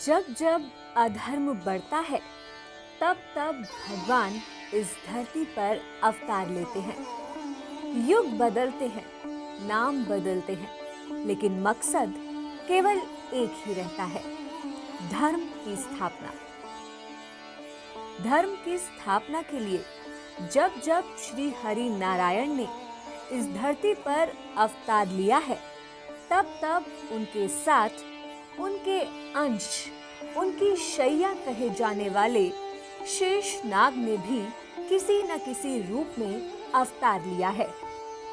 जब जब अधर्म बढ़ता है तब तब भगवान इस धरती पर अवतार लेते हैं। युग बदलते हैं, नाम बदलते हैं, लेकिन मकसद केवल एक ही रहता है, धर्म की स्थापना। धर्म की स्थापना के लिए जब जब श्री हरि नारायण ने इस धरती पर अवतार लिया है, तब तब उनके साथ उनके अंश, उनकी शैया कहे जाने वाले शेष नाग ने भी किसी न किसी रूप में अवतार लिया है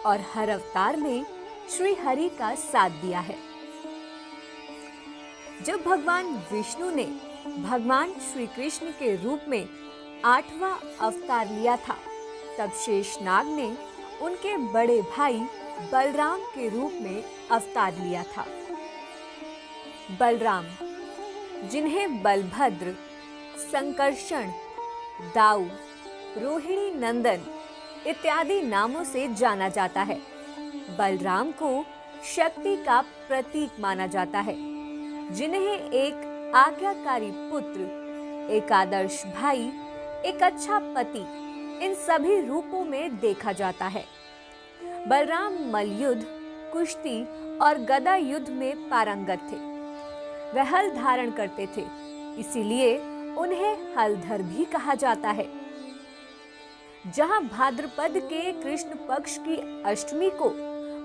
और हर अवतार में श्री हरि का साथ दिया है। जब भगवान विष्णु ने भगवान श्री कृष्ण के रूप में 8वां अवतार लिया था, तब शेषनाग ने उनके बड़े भाई बलराम के रूप में अवतार लिया था। बलराम, जिन्हें बलभद्र, संकर्षण, दाऊ, रोहिणी नंदन इत्यादि नामों से जाना जाता है। बलराम को शक्ति का प्रतीक माना जाता है, जिन्हें एक आज्ञाकारी पुत्र, एक आदर्श भाई, एक अच्छा पति, इन सभी रूपों में देखा जाता है। बलराम मल्लयुद्ध, कुश्ती और गदा युद्ध में पारंगत थे। वह हल धारण करते थे, इसीलिए उन्हें हलधर भी कहा जाता है। जहां भाद्रपद के कृष्ण पक्ष की अष्टमी को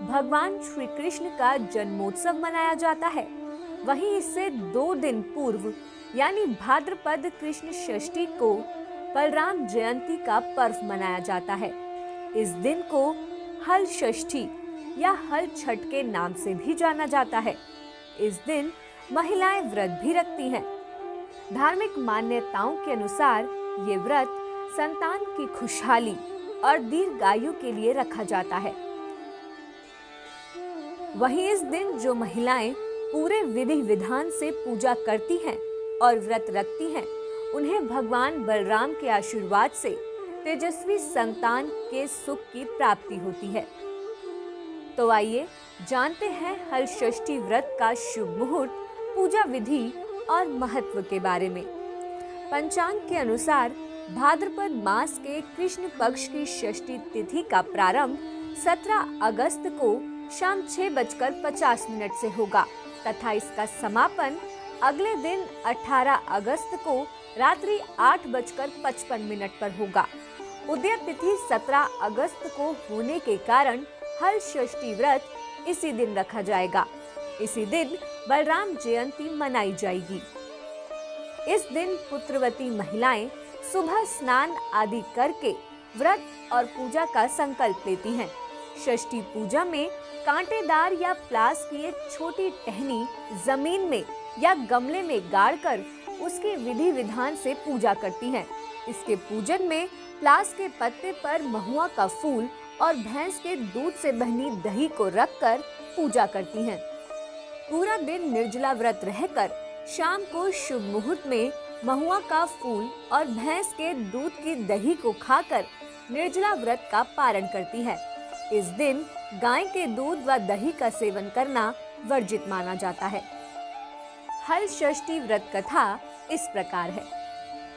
भगवान श्री कृष्ण का जन्मोत्सव मनाया जाता है, वहीं इससे 2 दिन पूर्व यानी भाद्रपद कृष्ण षष्ठी को बलराम जयंती का पर्व मनाया जाता है। इस दिन को हल षष्ठी या हल छठ के नाम से भी जाना जाता है। इस दिन महिलाएं व्रत भी रखती हैं। धार्मिक मान्यताओं के अनुसार ये व्रत संतान की खुशहाली और दीर्घायु के लिए रखा जाता है। वहीं इस दिन जो महिलाएं पूरे विधि विधान से पूजा करती हैं और व्रत रखती हैं, उन्हें भगवान बलराम के आशीर्वाद से तेजस्वी संतान के सुख की प्राप्ति होती है। तो आइए जानते हैं हल षष्ठी व्रत का शुभ मुहूर्त, पूजा विधि और महत्व के बारे में। पंचांग के अनुसार भाद्रपद मास के कृष्ण पक्ष की षष्ठी तिथि का प्रारंभ 17 अगस्त को शाम 6:50 से होगा तथा इसका समापन अगले दिन 18 अगस्त को रात्रि 8:55 पर होगा। उदय तिथि 17 अगस्त को होने के कारण हल षष्ठी व्रत इसी दिन रखा जाएगा। इसी दिन बलराम जयंती मनाई जाएगी। इस दिन पुत्रवती महिलाएं सुबह स्नान आदि करके व्रत और पूजा का संकल्प लेती हैं। षष्ठी पूजा में कांटेदार या प्लास की एक छोटी टहनी जमीन में या गमले में गाड़कर उसकी विधि विधान से पूजा करती हैं। इसके पूजन में प्लास के पत्ते पर महुआ का फूल और भैंस के दूध से बनी दही को रखकर पूजा करती हैं। पूरा दिन निर्जला व्रत रहकर शाम को शुभ मुहूर्त में महुआ का फूल और भैंस के दूध की दही को खाकर निर्जला व्रत का पारण करती है। इस दिन गाय के दूध व दही का सेवन करना वर्जित माना जाता है। हल षष्ठी व्रत कथा इस प्रकार है।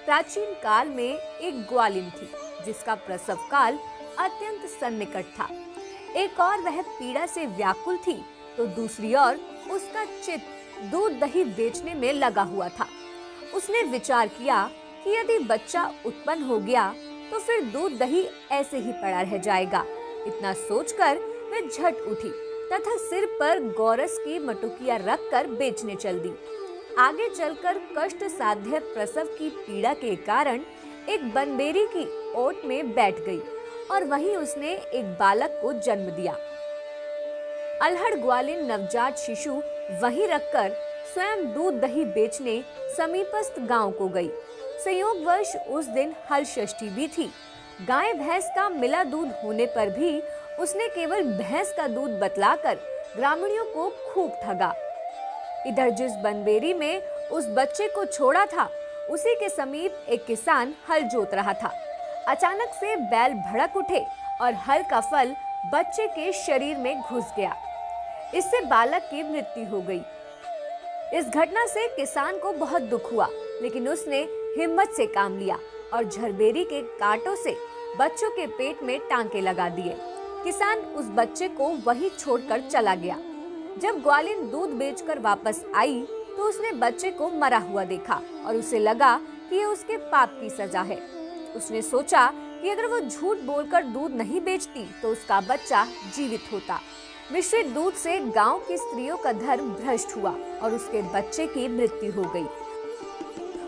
प्राचीन काल में एक ग्वालिन थी, जिसका प्रसव काल अत्यंत सन्निकट था। एक और वह पीड़ा से व्याकुल थी, तो दूसरी ओर उसका चित्त दूध दही बेचने में लगा हुआ था। उसने विचार किया कि यदि बच्चा उत्पन्न हो गया तो फिर दूध दही ऐसे ही पड़ा रह जाएगा। इतना सोचकर वह झट उठी तथा सिर पर गौरस की मटुकिया रखकर बेचने चल दी। आगे चलकर कष्ट साध्य प्रसव की पीड़ा के कारण एक बनबेरी की ओट में बैठ गई और वहीं उसने एक बालक को जन्म दिया। अल्हड़ ग्वालिन नवजात शिशु वहीं रखकर स्वयं दूध दही बेचने समीपस्थ गांव को गई। संयोगवश उस दिन हल षष्ठी भी थी। गाय भैंस का मिला दूध होने पर भी उसने केवल भैंस का दूध बतलाकर ग्रामीणों को खूब ठगा। इधर जिस बनबेरी में उस बच्चे को छोड़ा था, उसी के समीप एक किसान हल जोत रहा था। अचानक से बैल भड़क उठे और हल का फल बच्चे के शरीर में घुस गया। इससे बालक की मृत्यु हो गई। इस घटना से किसान को बहुत दुख हुआ, लेकिन उसने हिम्मत से काम लिया और झरबेरी के कांटों से बच्चों के पेट में टांके लगा दिए। किसान उस बच्चे को वहीं छोड़कर चला गया। जब ग्वालिन दूध बेचकर वापस आई तो उसने बच्चे को मरा हुआ देखा और उसे लगा कि ये उसके पाप की सजा है। उसने सोचा कि अगर वो झूठ बोलकर दूध नहीं बेचती तो उसका बच्चा जीवित होता। मिश्रित दूध से गांव की स्त्रियों का धर्म भ्रष्ट हुआ और उसके बच्चे की मृत्यु हो गई।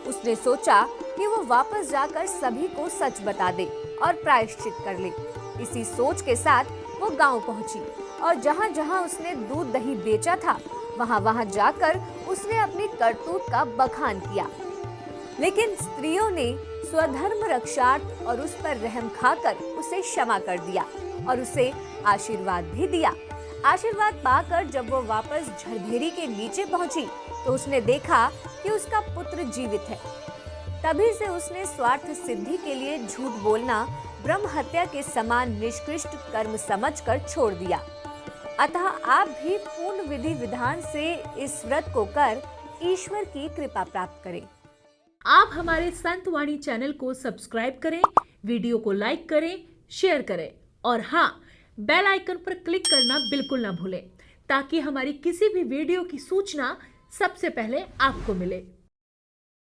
उसने सोचा कि वो वापस जाकर सभी को सच बता दे और प्रायश्चित कर ले। इसी सोच के साथ वो गांव पहुंची और जहां जहां उसने दूध दही बेचा था वहां वहां जाकर उसने अपनी करतूत का बखान किया। लेकिन स्त्रियों ने स्वधर्म रक्षार्थ और उस पर रहम खाकर उसे क्षमा कर दिया और उसे आशीर्वाद भी दिया। आशीर्वाद पाकर जब वो वापस झरबेरी के नीचे पहुंची तो उसने देखा कि उसका पुत्र जीवित है। तभी से उसने स्वार्थ सिद्धि के लिए झूठ बोलना ब्रह्म हत्या के समान निष्कृष्ट कर्म समझकर छोड़ दिया। अतः आप भी पूर्ण विधि विधान से इस व्रत को कर ईश्वर की कृपा प्राप्त करें। आप हमारे संत वाणी चैनल को सब्सक्राइब करें, वीडियो को लाइक करें, शेयर करें और हाँ, बेल आइकन पर क्लिक करना बिल्कुल ना भूलें ताकि हमारी किसी भी वीडियो की सूचना सबसे पहले आपको मिले।